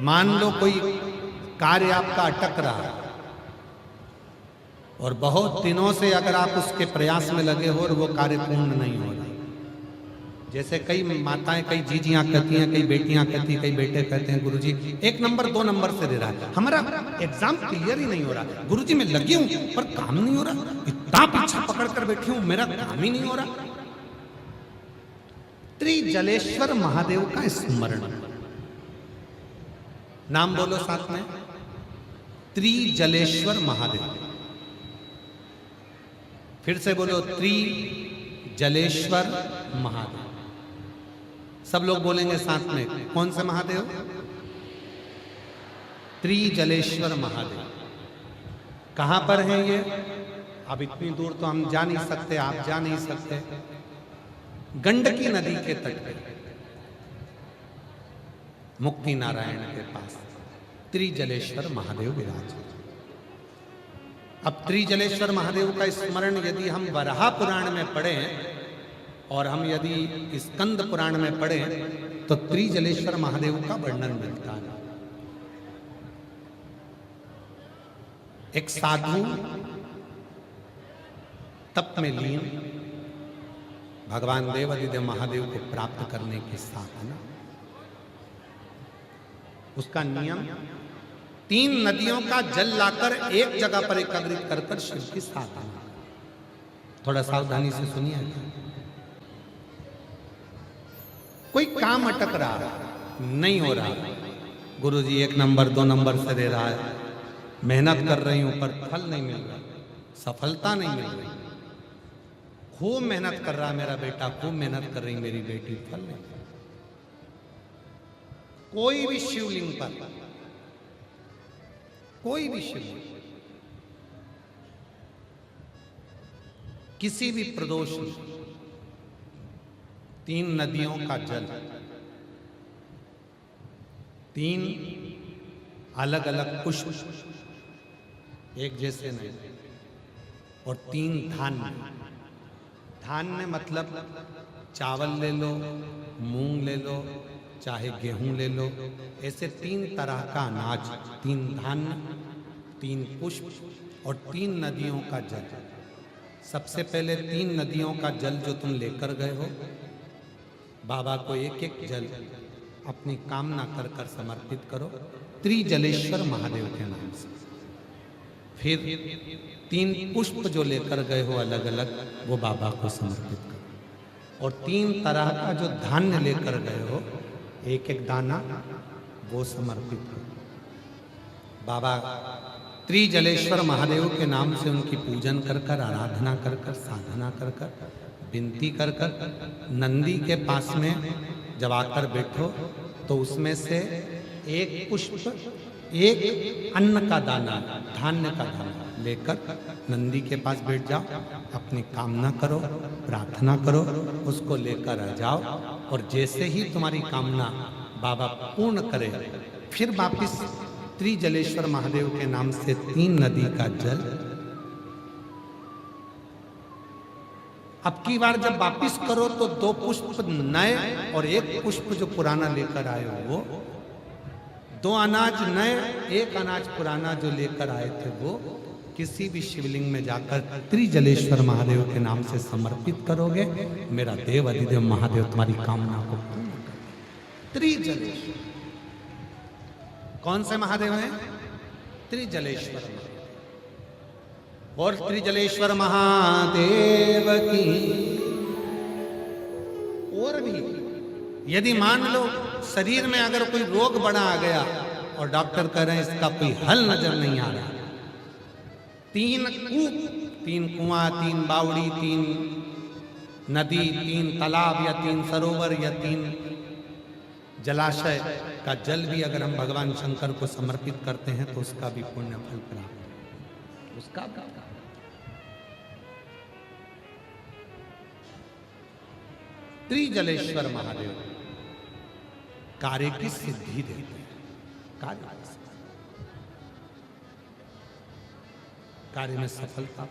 मान लो कोई कार्य आपका अटक रहा है और बहुत दिनों से अगर आप उसके प्रयास में लगे हो और वो कार्य पूर्ण नहीं हो रहा, जैसे कई माताएं, कई जीजियां कहती हैं, कई बेटियां कहती हैं, कई बेटे कहते हैं गुरुजी 1 नंबर 2 नंबर से दे रहा है, हमारा एग्जाम क्लियर ही नहीं हो रहा, गुरुजी मैं लगी हूं पर काम नहीं हो रहा, इतना पीछा पकड़ कर बैठी हूं मेरा काम ही नहीं हो रहा। त्रिजलेश्वर महादेव का स्मरण, नाम बोलो साथ में, त्रिजलेश्वर महादेव। फिर से बोलो, त्रिजलेश्वर महादेव। सब लोग बोलेंगे साथ में, कौन से महादेव? त्रिजलेश्वर महादेव। कहां पर है ये? अब इतनी दूर तो हम जा नहीं सकते, आप जा नहीं सकते। गंडकी नदी के तट पे मुक्ति नारायण के पास त्रिजलेश्वर महादेव विराज। अब त्रिजलेश्वर महादेव का स्मरण यदि हम वराह पुराण में पढ़ें और हम यदि स्कंद पुराण में पढ़ें तो त्रिजलेश्वर महादेव का वर्णन मिलता है। एक साधु तप में लीन भगवान देवादिदेव महादेव को प्राप्त करने के साधन, उसका नियम 3 नदियों का जल लाकर एक जगह पर एकत्रित कर शिव की स्थापना। थोड़ा सावधानी से सुनिए। कोई काम अटक रहा है, नहीं हो रहा, गुरुजी 1 नंबर 2 नंबर से दे रहा है, मेहनत कर रही हूं पर फल नहीं मिल रहा, सफलता नहीं मिल रही, खूब मेहनत कर रहा मेरा बेटा, खूब मेहनत कर रही मेरी बेटी, फल नहीं। कोई भी शिवलिंग पर, कोई भी शिवलिंग, किसी भी प्रदोष में 3 नदियों का जल, 3 अलग अलग पुष्प, एक जैसे नहीं, और 3 धान्य। धान्य मतलब चावल ले लो, मूंग ले लो, चाहे गेहूं ले लो, ऐसे 3 तरह का अनाज, 3 धान्य, 3 पुष्प और 3 नदियों का जल। सबसे पहले 3 नदियों का जल जो तुम लेकर गए हो, बाबा को एक एक जल अपनी कामना कर कर समर्पित करो त्रिजलेश्वर महादेव के नाम से। फिर 3 पुष्प जो लेकर गए हो अलग अलग, वो बाबा को समर्पित करो। और 3 तरह का जो धान्य लेकर गए हो, एक एक दाना, वो समर्पित करो। बाबा त्रिजलेश्वर महादेव के नाम से उनकी पूजन कर कर, आराधना कर कर, साधना कर कर, विनती कर कर, नंदी के पास में जब आकर बैठो तो उसमें से एक पुष्प, एक अन्न का दाना, धान्य का दाना लेकर नंदी के पास बैठ जाओ, अपनी कामना करो, प्रार्थना करो, उसको लेकर आ जाओ। और जैसे ही तुम्हारी कामना बाबा पूर्ण करे, फिर वापिस त्रिजलेश्वर महादेव के नाम से 3 नदी का जल। अब की बार जब वापिस करो तो 2 पुष्प नए और 1 पुष्प जो पुराना लेकर आए हो वो, 2 अनाज नए, 1 अनाज पुराना जो लेकर आए थे वो किसी भी शिवलिंग में जाकर त्रिजलेश्वर महादेव के नाम से समर्पित करोगे, मेरा देव अधिदेव महादेव तुम्हारी कामना को पूर्ण करेंगे। त्रिजलेश्वर कौन से महादेव हैं? त्रिजलेश्वर महादेव। और त्रिजलेश्वर महादेव की। और भी यदि मान लो शरीर में अगर कोई रोग बड़ा आ गया और डॉक्टर कह रहे हैं इसका कोई हल नजर नहीं आ रहा, 3 कूप, 3 कुआं, 3 बावड़ी, 3 नदी, 3 तालाब या 3 सरोवर या 3 जलाशय का जल भी अगर हम भगवान शंकर को समर्पित करते हैं तो उसका भी पुण्य फल प्राप्त, उसका भी। त्रिजलेश्वर महादेव कार्य की सिद्धि देते हैं, कार्य में सफलता।